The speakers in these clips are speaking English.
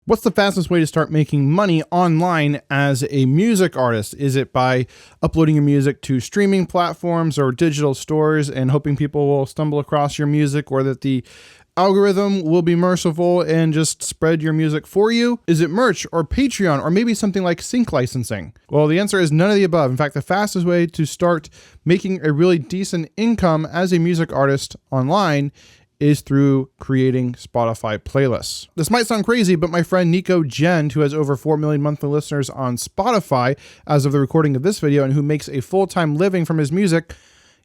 What's the fastest way to start making money online as a music artist? Is it by uploading your music to streaming platforms or digital stores and hoping people will stumble across your music, or that the algorithm will be merciful and just spread your music for you? Is it merch or Patreon or maybe something like sync licensing? Well, the answer is none of the above. In fact, the fastest way to start making a really decent income as a music artist online is through creating Spotify playlists. This might sound crazy, but my friend Nico Gent, who has over 4 million monthly listeners on Spotify as of the recording of this video, and who makes a full-time living from his music,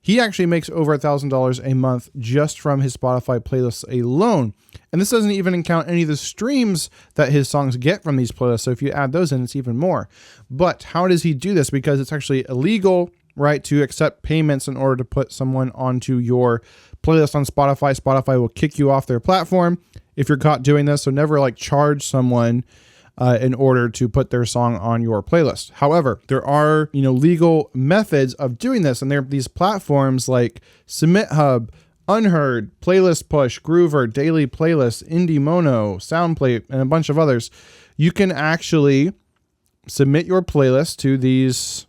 he actually makes over $1,000 a month just from his Spotify playlists alone. And this doesn't even count any of the streams that his songs get from these playlists. So if you add those in, it's even more. But how does he do this? Because it's actually illegal, right, to accept payments in order to put someone onto your playlist on Spotify. Spotify will kick you off their platform if you're caught doing this. So never like charge someone in order to put their song on your playlist. However, there are, legal methods of doing this, and there are these platforms like SubmitHub, Unheard, Playlist Push, Groover, Daily Playlist, Indie Mono, SoundPlate, and a bunch of others. You can actually submit your playlist to these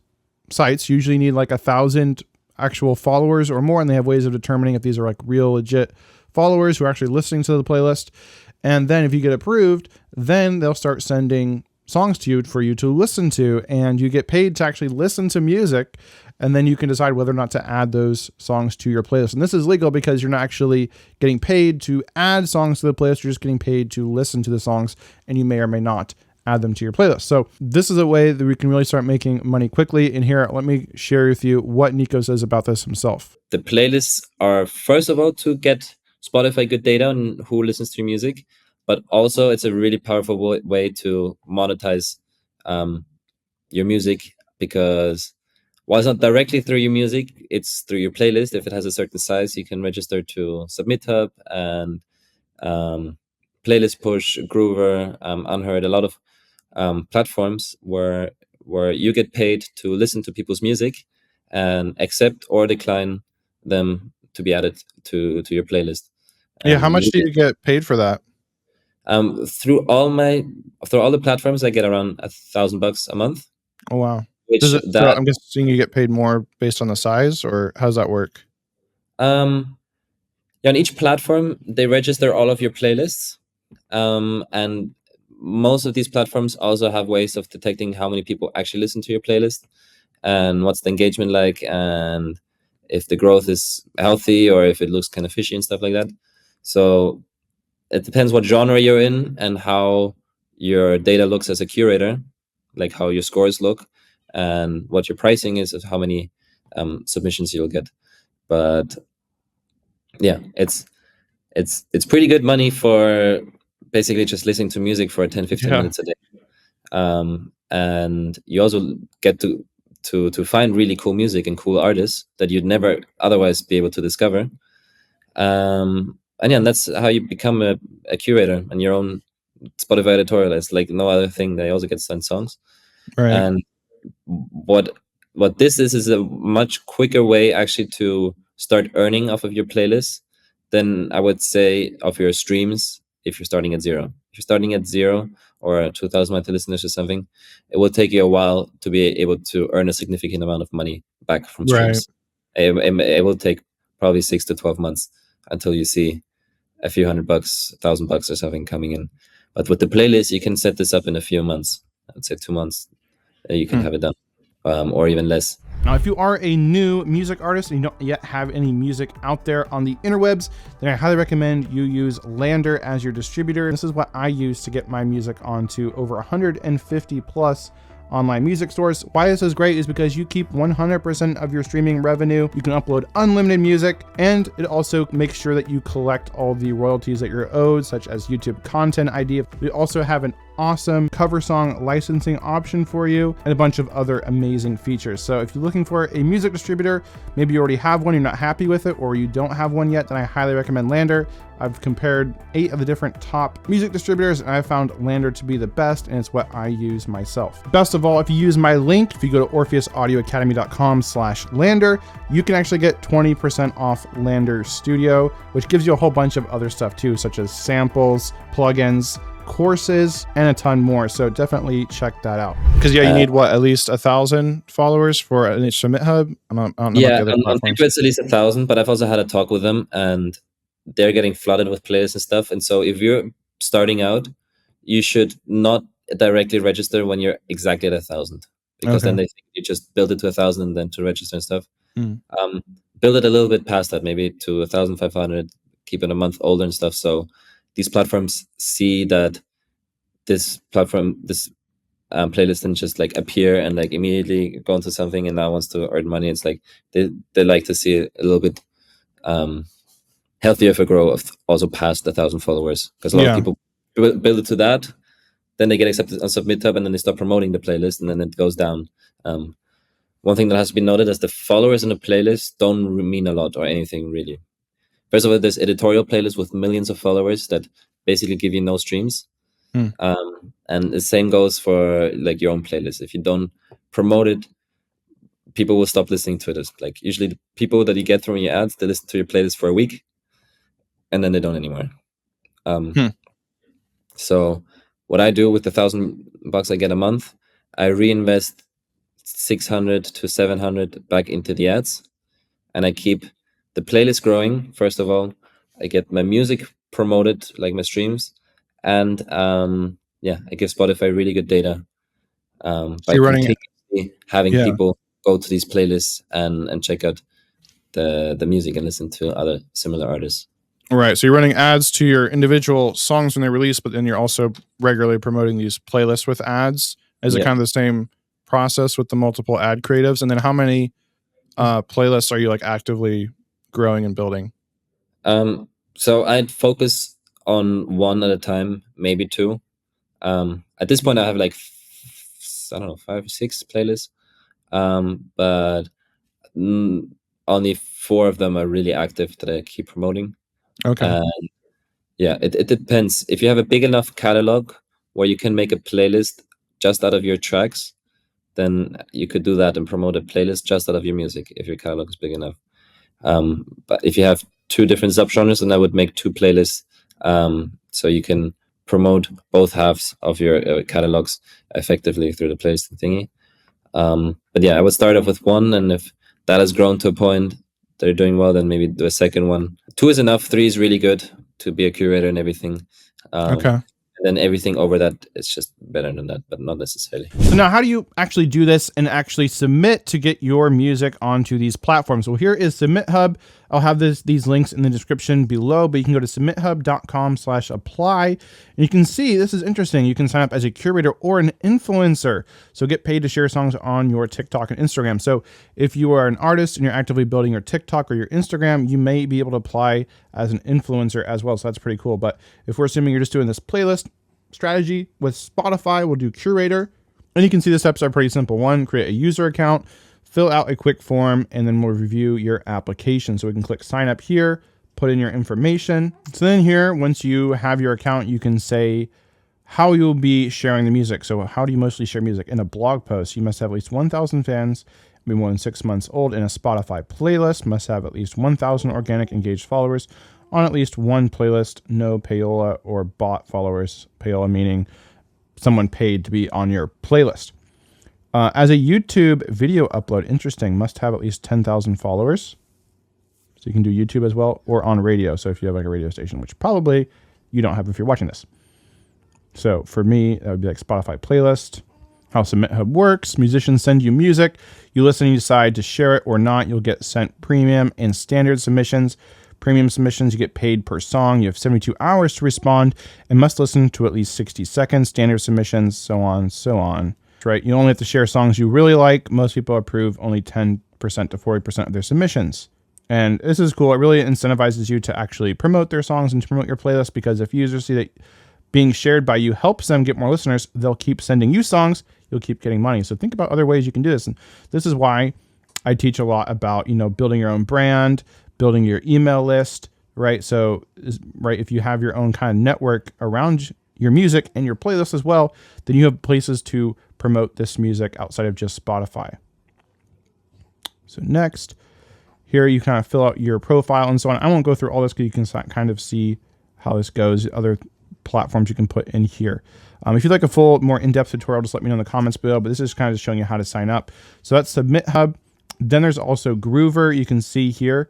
sites. Usually you need like 1,000 actual followers or more, and they have ways of determining if these are like real legit followers who are actually listening to the playlist. And then if you get approved, then they'll start sending songs to you for you to listen to, and you get paid to actually listen to music, and then you can decide whether or not to add those songs to your playlist. And this is legal because you're not actually getting paid to add songs to the playlist, you're just getting paid to listen to the songs, and you may or may not add them to your playlist. So this is a way that we can really start making money quickly. And here, let me share with you what Nico says about this himself. The playlists are, first of all, to get Spotify good data on who listens to your music, but also it's a really powerful way to monetize your music, because while it's not directly through your music, it's through your playlist. If it has a certain size, you can register to SubmitHub and Playlist Push, Groover, Unheard, a lot of platforms where you get paid to listen to people's music and accept or decline them to be added to your playlist. Yeah, how much do you get paid for that? Through all the platforms, I get around $1,000 a month. Oh wow! I'm guessing you get paid more based on the size, or how does that work? On each platform, they register all of your playlists, and most of these platforms also have ways of detecting how many people actually listen to your playlist and what's the engagement like, and if the growth is healthy or if it looks kind of fishy and stuff like that. So it depends what genre you're in and how your data looks as a curator, like how your scores look and what your pricing is of how many submissions you'll get. But yeah, it's pretty good money for basically just listening to music for 10-15 minutes a day. And you also get to find really cool music and cool artists that you'd never otherwise be able to discover. And that's how you become a curator and your own Spotify editorialist, like no other thing. They also get sent songs. Right. And what this is a much quicker way actually to start earning off of your playlist than I would say of your streams if you're starting at zero. If you're starting at zero or 2,000 monthly listeners or something, it will take you a while to be able to earn a significant amount of money back from streams. Right. It will take probably 6 to 12 months until you see a few $100, $1,000 or something coming in. But with the playlist, you can set this up in a few months. I'd say 2 months. You can have it done, or even less. Now, if you are a new music artist and you don't yet have any music out there on the interwebs, then I highly recommend you use Landr as your distributor. This is what I use to get my music onto over 150 plus online music stores. Why this is great is because you keep 100% of your streaming revenue. You can upload unlimited music, and it also makes sure that you collect all the royalties that you're owed, such as YouTube Content ID. We also have an awesome cover song licensing option for you and a bunch of other amazing features. So if you're looking for a music distributor, maybe you already have one, you're not happy with it, or you don't have one yet, then I highly recommend Landr. I've compared 8 of the different top music distributors, and I found Landr to be the best, and it's what I use myself. Best of all, if you use my link, if you go to orpheusaudioacademy.com/Landr, you can actually get 20% off Landr Studio, which gives you a whole bunch of other stuff too, such as samples, plugins, courses, and a ton more. So definitely check that out. Because you need what, at least 1,000 followers for an SubmitHub? I don't know about the other on platforms. paper it's at least 1,000, but I've also had a talk with them, and they're getting flooded with playlists and stuff. And so if you're starting out, you should not directly register when you're exactly at 1,000, because then they think you just build it to 1,000 and then to register and stuff. Build it a little bit past that, maybe to 1,500, keep it a month older and stuff. So these platforms see that this playlist and just like appear and like immediately go into something and now wants to earn money. It's like they like to see it a little bit healthier for growth, also past 1,000 followers, because a lot of people build it to that, then they get accepted on SubmitHub, and then they start promoting the playlist, and then it goes down. One thing that has to be noted is the followers in a playlist don't mean a lot or anything really. First of all, there's editorial playlists with millions of followers that basically give you no streams. And the same goes for like your own playlist. If you don't promote it, people will stop listening to it. It's like usually the people that you get from your ads, they listen to your playlist for a week and then they don't anymore. So what I do with the $1,000 I get a month, I reinvest 600 to 700 back into the ads, and I keep the playlist growing. First of all, I get my music promoted, like my streams, and I give Spotify really good data by continuously having people go to these playlists and check out the music and listen to other similar artists. Right. So you're running ads to your individual songs when they release, but then you're also regularly promoting these playlists with ads. Is it kind of the same process with the multiple ad creatives? And then how many playlists are you like actively growing and building? So I'd focus on one at a time, maybe two. At this point I have like 5 or 6 playlists, but only 4 of them are really active that I keep promoting. It depends. If you have a big enough catalog where you can make a playlist just out of your tracks, then you could do that and promote a playlist just out of your music if your catalog is big enough. But if you have 2 different subgenres, then I would make 2 playlists, so you can promote both halves of your catalogs effectively through the playlist thingy. But I would start off with 1, and if that has grown to a point they're doing well, then maybe do a second one. 2 is enough. 3 is really good to be a curator and everything. And then everything over that is just better than that, but not necessarily. So now how do you actually do this and actually submit to get your music onto these platforms? Well, here is SubmitHub. I'll have these links in the description below, but you can go to submithub.com/apply. And you can see, this is interesting. You can sign up as a curator or an influencer. So get paid to share songs on your TikTok and Instagram. So if you are an artist and you're actively building your TikTok or your Instagram, you may be able to apply as an influencer as well. So that's pretty cool. But if we're assuming you're just doing this playlist strategy with Spotify, we'll do Curator. And you can see the steps are pretty simple. 1, create a user account, fill out a quick form, and then we'll review your application. So we can click sign up here, put in your information. So then here, once you have your account, you can say how you'll be sharing the music. So how do you mostly share music? In a blog post, you must have at least 1,000 fans, be more than 6 months old. In a Spotify playlist, must have at least 1,000 organic engaged followers on at least one playlist, no payola or bot followers. Payola meaning someone paid to be on your playlist. As a YouTube video upload, interesting, must have at least 10,000 followers. So you can do YouTube as well, or on radio. So if you have like a radio station, which probably you don't have if you're watching this. So for me, that would be like Spotify playlist. How SubmitHub works: musicians send you music, you listen and you decide to share it or not. You'll get sent premium and standard submissions. Premium submissions, you get paid per song. You have 72 hours to respond and must listen to at least 60 seconds. Standard submissions, so on, so on. Right? You only have to share songs you really like. Most people approve only 10% to 40% of their submissions. And this is cool. It really incentivizes you to actually promote their songs and to promote your playlist, because if users see that being shared by you helps them get more listeners, they'll keep sending you songs. You'll keep getting money. So think about other ways you can do this. And this is why I teach a lot about, building your own brand, building your email list, right? So, right, if you have your own kind of network around your music and your playlist as well, then you have places to promote this music outside of just Spotify. So next, here you kind of fill out your profile and so on. I won't go through all this because you can kind of see how this goes. Other platforms you can put in here. If you'd like a full, more in-depth tutorial, just let me know in the comments below, but this is kind of just showing you how to sign up. So that's SubmitHub. Then there's also Groover. You can see here,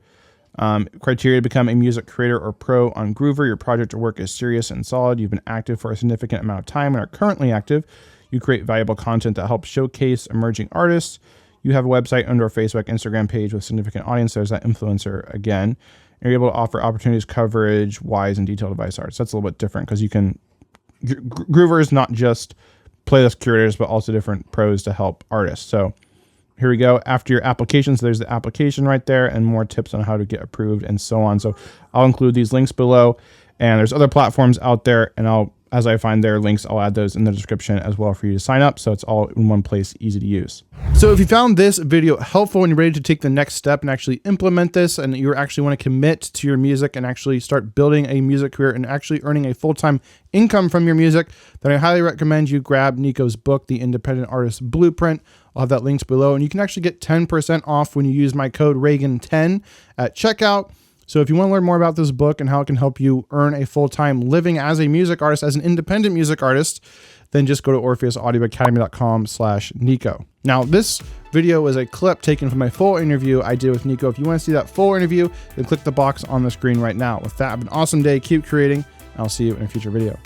criteria to become a music creator or pro on Groover. Your project or work is serious and solid. You've been active for a significant amount of time and are currently active. You create valuable content that helps showcase emerging artists. You have a website under a Facebook, Instagram page with significant audience. There's that influencer again. You're able to offer opportunities, coverage, wise, and detailed advice artists. That's a little bit different because you can, Groover is not just playlist curators, but also different pros to help artists. So here we go. After your applications, there's the application right there and more tips on how to get approved and so on. So I'll include these links below, and there's other platforms out there, and as I find their links, I'll add those in the description as well for you to sign up. So it's all in one place, easy to use. So if you found this video helpful and you're ready to take the next step and actually implement this, and you actually want to commit to your music and actually start building a music career and actually earning a full-time income from your music, then I highly recommend you grab Nico's book, The Independent Artist Blueprint. I'll have that links below, and you can actually get 10% off when you use my code Reagan10 at checkout. So if you want to learn more about this book and how it can help you earn a full-time living as a music artist, as an independent music artist, then just go to orpheusaudioacademy.com/Nico. Now, this video was a clip taken from my full interview I did with Nico. If you want to see that full interview, then click the box on the screen right now. With that, have an awesome day. Keep creating. I'll see you in a future video.